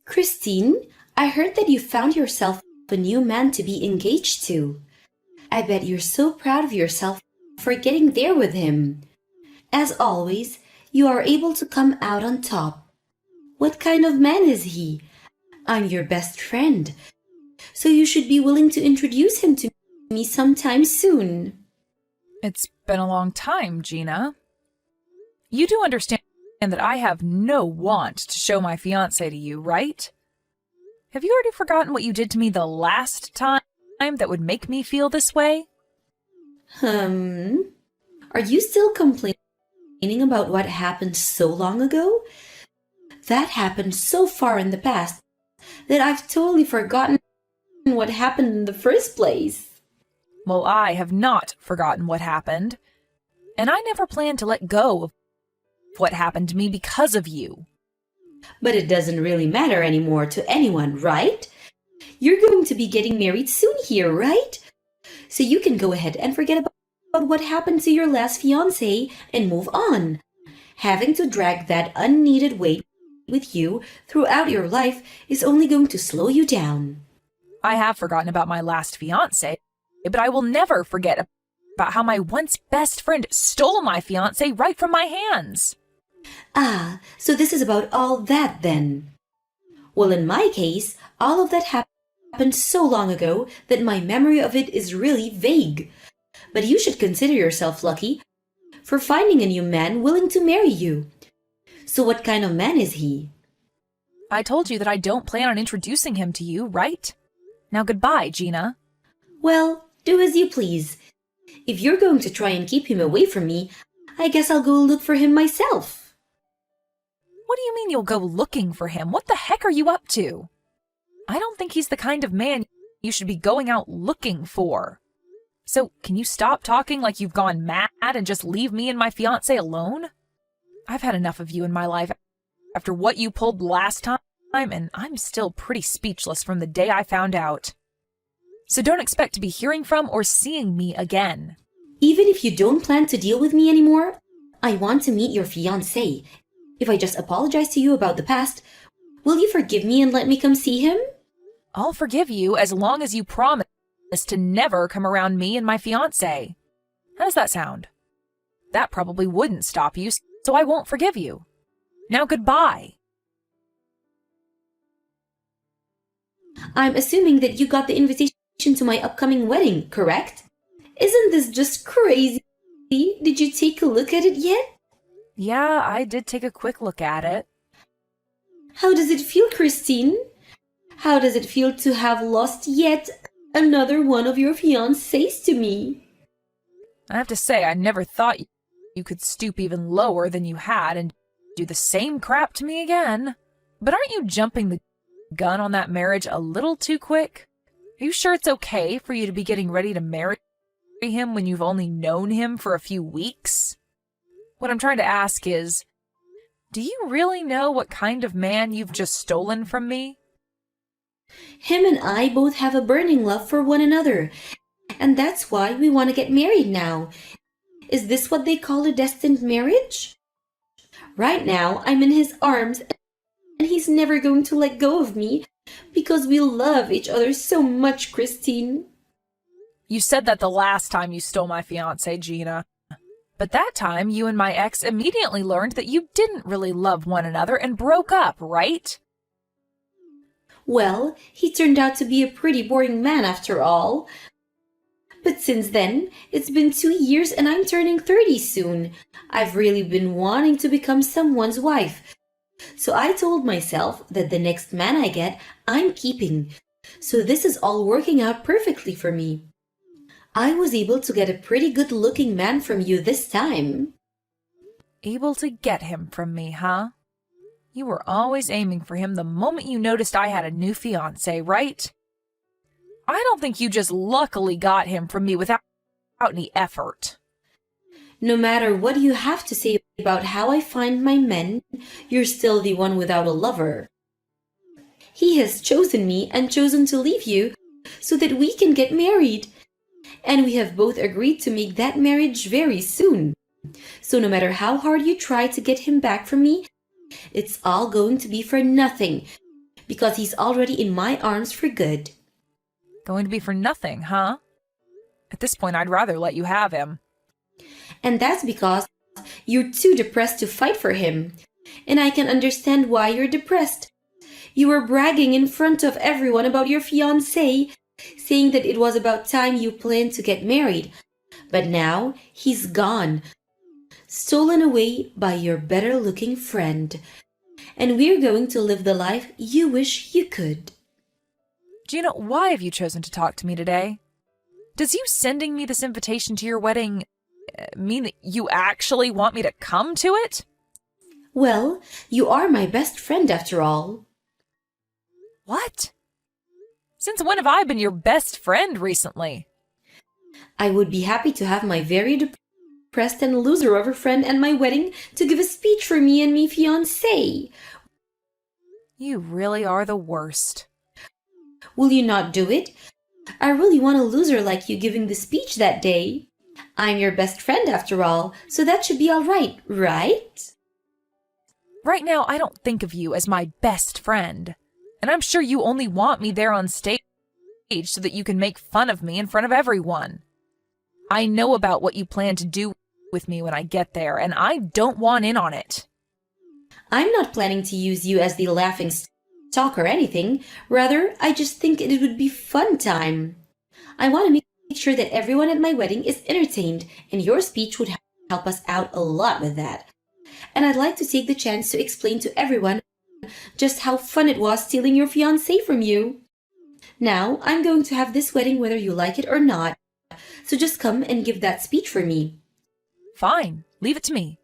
Christine, I heard that you found yourself a new man to be engaged to. I bet you're so proud of yourself for getting there with him. As always, you are able to come out on top. What kind of man is he? I'm your best friend, so you should be willing to introduce him to me sometime soon. It's been a long time, Gina. You do understand that I have no want to show my fiancé to you, right? Have you already forgotten what you did to me the last time that would make me feel this way? Are you still complaining about what happened so long ago? That happened so far in the past that I've totally forgotten what happened in the first place. Well, I have not forgotten what happened, and I never planned to let go of what happened to me because of you. But it doesn't really matter anymore to anyone, right? You're going to be getting married soon here, right? So you can go ahead and forget about what happened to your last fiancé and move on. Having to drag that unneeded weight with you throughout your life is only going to slow you down. I have forgotten about my last fiancé, but I will never forget about how my once best friend stole my fiancé right from my hands. Ah, so this is about all that then. Well, in my case, all of that happened so long ago that my memory of it is really vague. But you should consider yourself lucky for finding a new man willing to marry you. So what kind of man is he? I told you that I don't plan on introducing him to you, right? Now goodbye, Gina. Well, do as you please. If you're going to try and keep him away from me, I guess I'll go look for him myself. What do you mean you'll go looking for him? What the heck are you up to? I don't think he's the kind of man you should be going out looking for. So, can you stop talking like you've gone mad and just leave me and my fiancé alone? I've had enough of you in my life after what you pulled last time, and I'm still pretty speechless from the day I found out. So don't expect to be hearing from or seeing me again. Even if you don't plan to deal with me anymore, I want to meet your fiancé. If I just apologize to you about the past, will you forgive me and let me come see him? I'll forgive you as long as you promise to never come around me and my fiancé. How does that sound? That probably wouldn't stop you, so I won't forgive you. Now goodbye. I'm assuming that you got the invitation to my upcoming wedding, correct? Isn't this just crazy? Did you take a look at it yet? Yeah, I did take a quick look at it. How does it feel, Christine? How does it feel to have lost yet another one of your fiancés to me? I have to say, I never thought you could stoop even lower than you had and do the same crap to me again. But aren't you jumping the gun on that marriage a little too quick? Are you sure it's okay for you to be getting ready to marry him when you've only known him for a few weeks? What I'm trying to ask is, do you really know what kind of man you've just stolen from me? Him and I both have a burning love for one another, and that's why we want to get married now. Is this what they call a destined marriage? Right now, I'm in his arms, and he's never going to let go of me because we love each other so much, Christine. You said that the last time you stole my fiancé, Gina. But that time, you and my ex immediately learned that you didn't really love one another and broke up, right? Well, he turned out to be a pretty boring man after all. But since then, it's been 2 years and I'm turning 30 soon. I've really been wanting to become someone's wife. So I told myself that the next man I get, I'm keeping. So this is all working out perfectly for me. I was able to get a pretty good-looking man from you this time. Able to get him from me, huh? You were always aiming for him the moment you noticed I had a new fiancé, right? I don't think you just luckily got him from me without any effort. No matter what you have to say about how I find my men, you're still the one without a lover. He has chosen me and chosen to leave you so that we can get married. And we have both agreed to make that marriage very soon. So no matter how hard you try to get him back from me, it's all going to be for nothing, because he's already in my arms for good. Going to be for nothing, huh? At this point, I'd rather let you have him. And that's because you're too depressed to fight for him. And I can understand why you're depressed. You were bragging in front of everyone about your fiancé, saying that it was about time you planned to get married. But now he's gone, stolen away by your better-looking friend. And we're going to live the life you wish you could. Gina, why have you chosen to talk to me today? Does you sending me this invitation to your wedding mean that you actually want me to come to it? Well, you are my best friend after all. What? Since when have I been your best friend recently? I would be happy to have my very depressed and loser of a friend at my wedding to give a speech for me and me fiancé. You really are the worst. Will you not do it? I really want a loser like you giving the speech that day. I'm your best friend after all, so that should be all right, right? Right now, I don't think of you as my best friend. And I'm sure you only want me there on stage so that you can make fun of me in front of everyone. I know about what you plan to do with me when I get there, and I don't want in on it. I'm not planning to use you as the laughing stock or anything. Rather, I just think it would be fun time. I want to make sure that everyone at my wedding is entertained, and your speech would help us out a lot with that. And I'd like to take the chance to explain to everyone just how fun it was stealing your fiancé from you. Now, I'm going to have this wedding whether you like it or not. So just come and give that speech for me. Fine, leave it to me.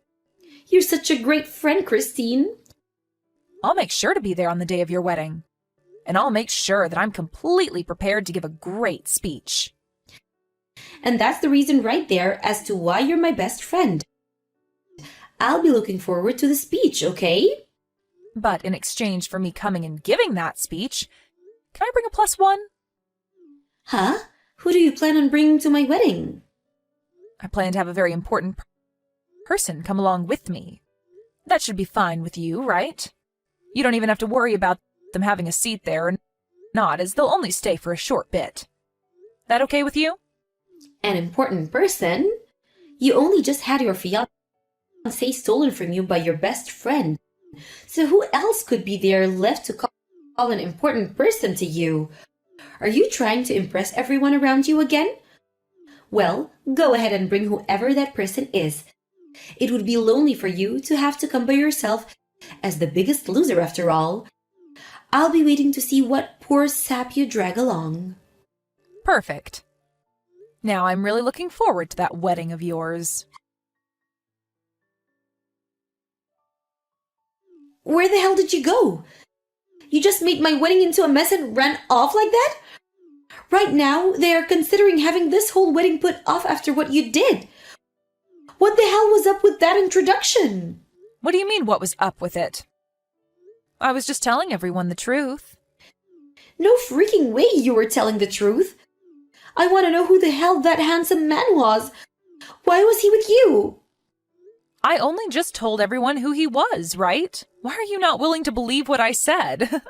You're such a great friend, Christine. I'll make sure to be there on the day of your wedding. And I'll make sure that I'm completely prepared to give a great speech. And that's the reason right there as to why you're my best friend. I'll be looking forward to the speech, okay? But in exchange for me coming and giving that speech, can I bring a +1? Huh? Who do you plan on bringing to my wedding? I plan to have a very important person come along with me. That should be fine with you, right? You don't even have to worry about them having a seat there or not, as they'll only stay for a short bit. That okay with you? An important person? You only just had your fiancé stolen from you by your best friend. So who else could be there left to call an important person to you? Are you trying to impress everyone around you again? Well, go ahead and bring whoever that person is. It would be lonely for you to have to come by yourself as the biggest loser after all. I'll be waiting to see what poor sap you drag along. Perfect. Now I'm really looking forward to that wedding of yours. Where the hell did you go? You just made my wedding into a mess and ran off like that? Right now, they are considering having this whole wedding put off after what you did. What the hell was up with that introduction? What do you mean, what was up with it? I was just telling everyone the truth. No freaking way you were telling the truth. I want to know who the hell that handsome man was. Why was he with you? I only just told everyone who he was, right? Why are you not willing to believe what I said?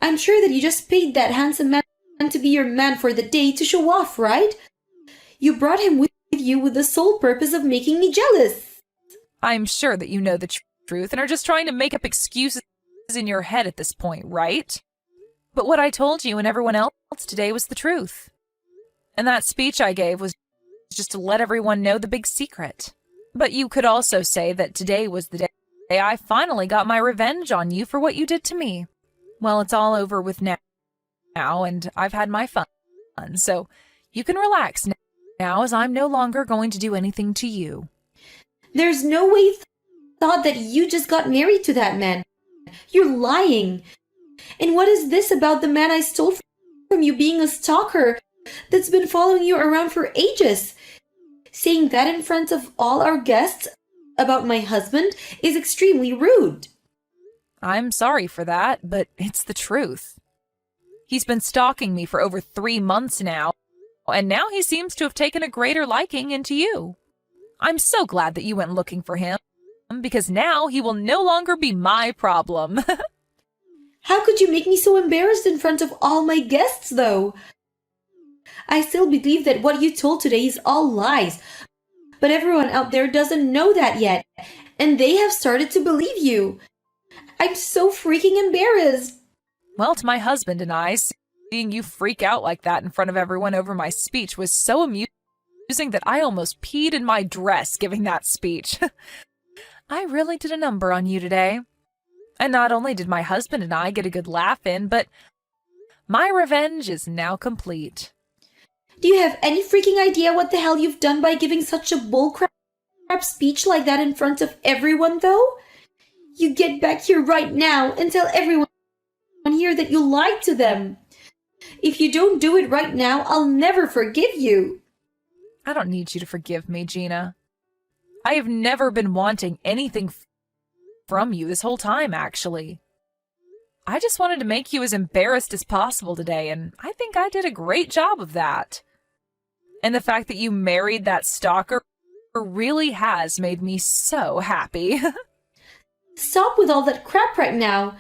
I'm sure that you just paid that handsome man to be your man for the day to show off, right? You brought him with you with the sole purpose of making me jealous. I'm sure that you know the truth and are just trying to make up excuses in your head at this point, right? But what I told you and everyone else today was the truth. And that speech I gave was just to let everyone know the big secret. But you could also say that today was the day I finally got my revenge on you for what you did to me. Well, it's all over with now, and I've had my fun, so you can relax now as I'm no longer going to do anything to you. There's no way thought that you just got married to that man. You're lying. And what is this about the man I stole from you being a stalker that's been following you around for ages? Saying that in front of all our guests about my husband is extremely rude. I'm sorry for that, but it's the truth. He's been stalking me for over 3 months now, and now he seems to have taken a greater liking into you. I'm so glad that you went looking for him, because now he will no longer be my problem. would you make me so embarrassed in front of all my guests, though? I still believe that what you told today is all lies, but everyone out there doesn't know that yet, and they have started to believe you. I'm so freaking embarrassed. Well, to my husband and I, seeing you freak out like that in front of everyone over my speech was so amusing that I almost peed in my dress giving that speech. I really did a number on you today. And not only did my husband and I get a good laugh in, but my revenge is now complete. Do you have any freaking idea what the hell you've done by giving such a bullcrap speech like that in front of everyone, though? You get back here right now and tell everyone here that you lied to them. If you don't do it right now, I'll never forgive you. I don't need you to forgive me, Gina. I have never been wanting anything from you this whole time, actually. I just wanted to make you as embarrassed as possible today, and I think I did a great job of that. And the fact that you married that stalker really has made me so happy. Stop with all that crap right now.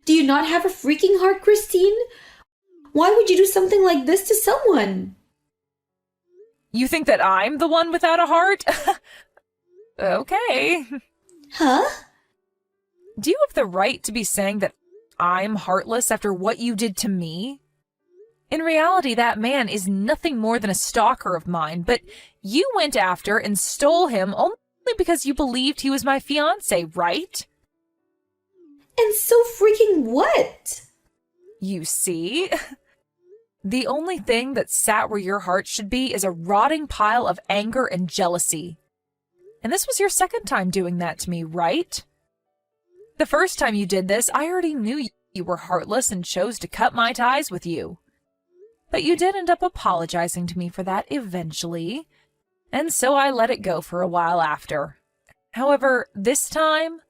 Do you not have a freaking heart, Christine? Why would you do something like this to someone? You think that I'm the one without a heart? Okay. Huh? Do you have the right to be saying that I'm heartless after what you did to me? In reality, that man is nothing more than a stalker of mine, but you went after and stole him only because you believed he was my fiancé, right? And so freaking what? You see? The only thing that sat where your heart should be is a rotting pile of anger and jealousy. And this was your second time doing that to me, right? The first time you did this, I already knew you were heartless and chose to cut my ties with you. But you did end up apologizing to me for that eventually, and so I let it go for a while after. However, this time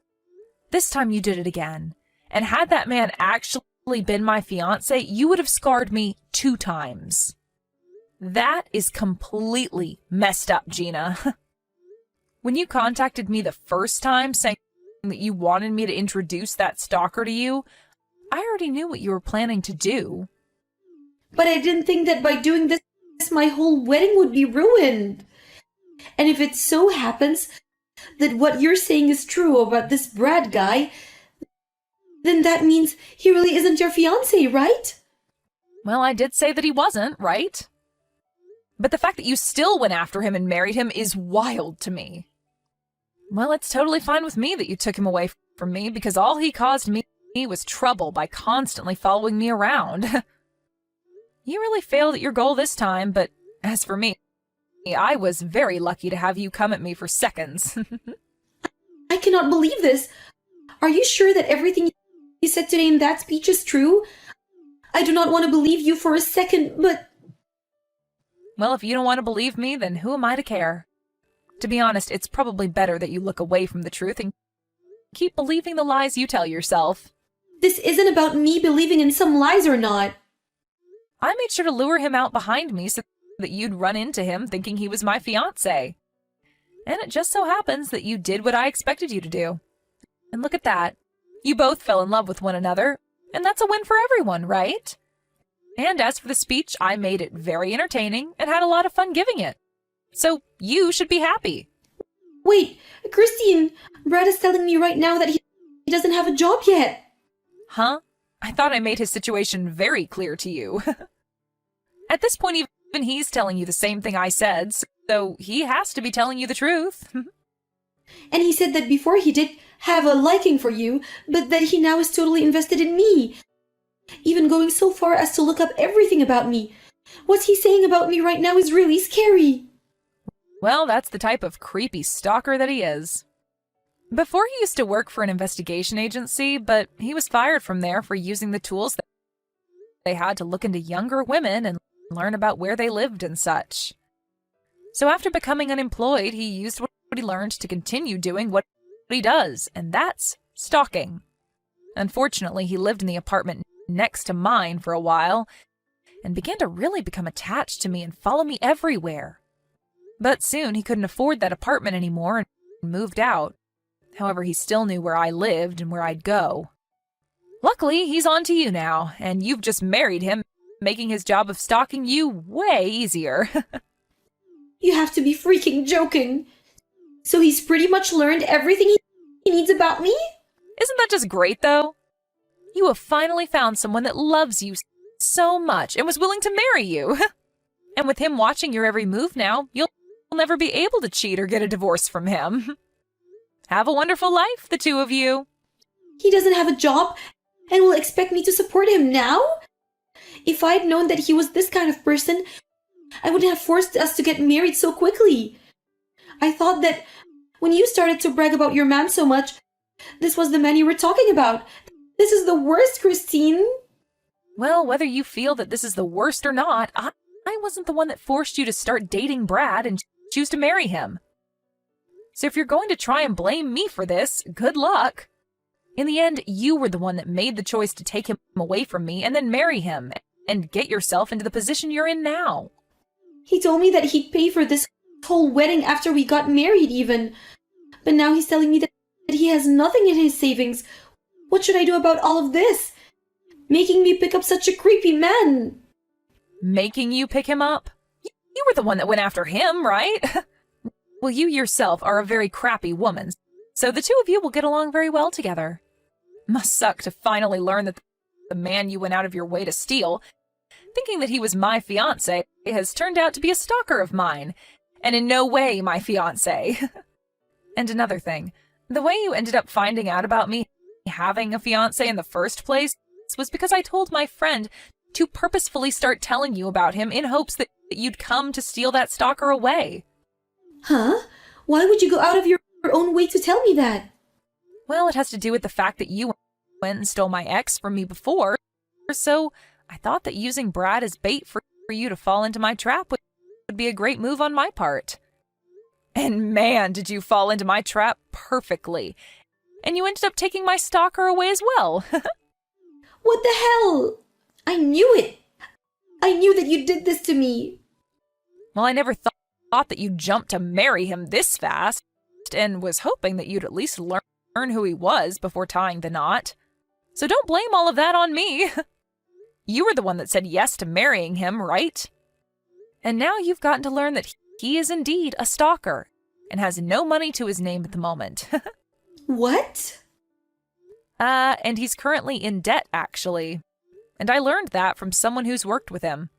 you did it again. And had that man actually been my fiancé, you would have scarred me 2 times. That is completely messed up, Gina. When you contacted me the first time saying that you wanted me to introduce that stalker to you, I already knew what you were planning to do. But I didn't think that by doing this, my whole wedding would be ruined. And if it so happens that what you're saying is true about this Brad guy, then that means he really isn't your fiancé, right? Well, I did say that he wasn't, right? But the fact that you still went after him and married him is wild to me. Well, it's totally fine with me that you took him away from me because all he caused me was trouble by constantly following me around. You really failed at your goal this time, but as for me, I was very lucky to have you come at me for seconds. I cannot believe this. Are you sure that everything you said today in that speech is true? I do not want to believe you for a second, but... Well, if you don't want to believe me, then who am I to care? To be honest, it's probably better that you look away from the truth and keep believing the lies you tell yourself. This isn't about me believing in some lies or not. I made sure to lure him out behind me so that you'd run into him thinking he was my fiancé. And it just so happens that you did what I expected you to do. And look at that. You both fell in love with one another, and that's a win for everyone, right? And as for the speech, I made it very entertaining and had a lot of fun giving it. So you should be happy. Wait, Christine, Brad is telling me right now that he doesn't have a job yet. Huh? I thought I made his situation very clear to you. At this point, even he's telling you the same thing I said, so he has to be telling you the truth. And he said that before he did have a liking for you, but that he now is totally invested in me. Even going so far as to look up everything about me. What he's saying about me right now is really scary. Well, that's the type of creepy stalker that he is. Before he used to work for an investigation agency, but he was fired from there for using the tools that they had to look into younger women and learn about where they lived and such. So after becoming unemployed, he used what he learned to continue doing what he does, and that's stalking. Unfortunately, he lived in the apartment next to mine for a while and began to really become attached to me and follow me everywhere. But soon he couldn't afford that apartment anymore and moved out. However, he still knew where I lived and where I'd go. Luckily, he's on to you now, and you've just married him, making his job of stalking you way easier. You have to be freaking joking. So he's pretty much learned everything he needs about me? Isn't that just great, though? You have finally found someone that loves you so much and was willing to marry you. And with him watching your every move now, you'll never be able to cheat or get a divorce from him. Have a wonderful life, the two of you. He doesn't have a job and will expect me to support him now? If I'd known that he was this kind of person, I wouldn't have forced us to get married so quickly. I thought that when you started to brag about your man so much, this was the man you were talking about. This is the worst, Christine. Well, whether you feel that this is the worst or not, I wasn't the one that forced you to start dating Brad and choose to marry him. So if you're going to try and blame me for this, good luck. In the end, you were the one that made the choice to take him away from me and then marry him and get yourself into the position you're in now. He told me that he'd pay for this whole wedding after we got married even. But now he's telling me that he has nothing in his savings. What should I do about all of this? Making me pick up such a creepy man. Making you pick him up? You were the one that went after him, right? Well, you yourself are a very crappy woman, so the two of you will get along very well together. Must suck to finally learn that the man you went out of your way to steal, thinking that he was my fiancé, has turned out to be a stalker of mine, and in no way my fiancé. And another thing, the way you ended up finding out about me having a fiancé in the first place was because I told my friend to purposefully start telling you about him in hopes that you'd come to steal that stalker away. Huh? Why would you go out of your own way to tell me that? Well, it has to do with the fact that you went and stole my ex from me before, so I thought that using Brad as bait for you to fall into my trap would be a great move on my part. And man, did you fall into my trap perfectly. And you ended up taking my stalker away as well. What the hell? I knew it. I knew that you did this to me. Well, I never thought that you'd jump to marry him this fast, and was hoping that you'd at least learn who he was before tying the knot. So don't blame all of that on me. You were the one that said yes to marrying him, right? And now you've gotten to learn that he is indeed a stalker, and has no money to his name at the moment. What? And he's currently in debt, actually. And I learned that from someone who's worked with him.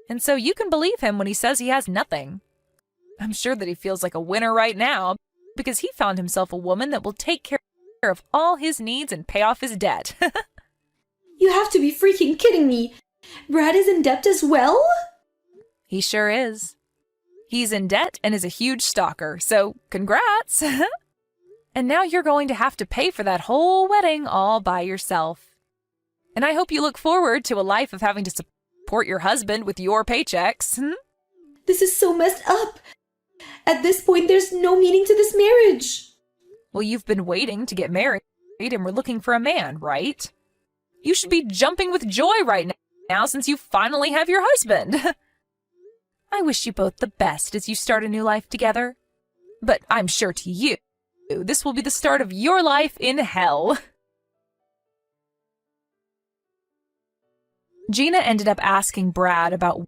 And so you can believe him when he says he has nothing. I'm sure that he feels like a winner right now, because he found himself a woman that will take care of all his needs and pay off his debt. You have to be freaking kidding me. Brad is in debt as well? He sure is. He's in debt and is a huge stalker, so congrats! And now you're going to have to pay for that whole wedding all by yourself. And I hope you look forward to a life of having to support your husband with your paychecks. This is so messed up. At this point, there's no meaning to this marriage. Well, you've been waiting to get married and we're looking for a man, right? You should be jumping with joy right now since you finally have your husband. I wish you both the best as you start a new life together. But I'm sure to you, this will be the start of your life in hell. Gina ended up asking Brad about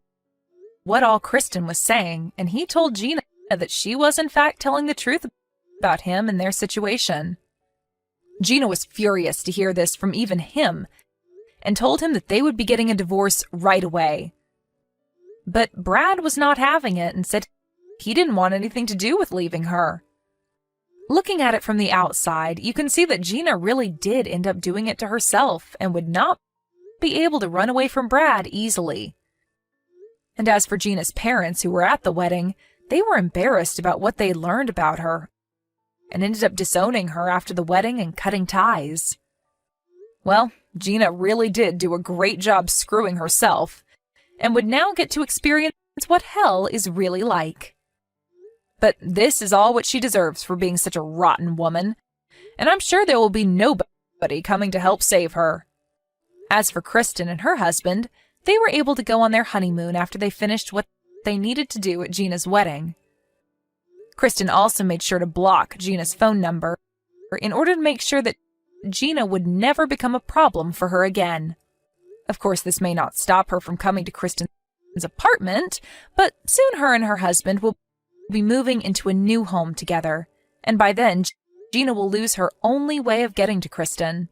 what all Kristen was saying, and he told Gina that she was in fact telling the truth about him and their situation. Gina was furious to hear this from even him, and told him that they would be getting a divorce right away. But Brad was not having it and said he didn't want anything to do with leaving her. Looking at it from the outside, you can see that Gina really did end up doing it to herself and would not be able to run away from Brad easily. And as for Gina's parents who were at the wedding, they were embarrassed about what they had learned about her and ended up disowning her after the wedding and cutting ties. Well, Gina really did do a great job screwing herself and would now get to experience what hell is really like. But this is all what she deserves for being such a rotten woman, and I'm sure there will be nobody coming to help save her. As for Kristen and her husband, they were able to go on their honeymoon after they finished what they needed to do at Gina's wedding. Kristen also made sure to block Gina's phone number in order to make sure that Gina would never become a problem for her again. Of course, this may not stop her from coming to Kristen's apartment, but soon her and her husband will be moving into a new home together, and by then, Gina will lose her only way of getting to Kristen.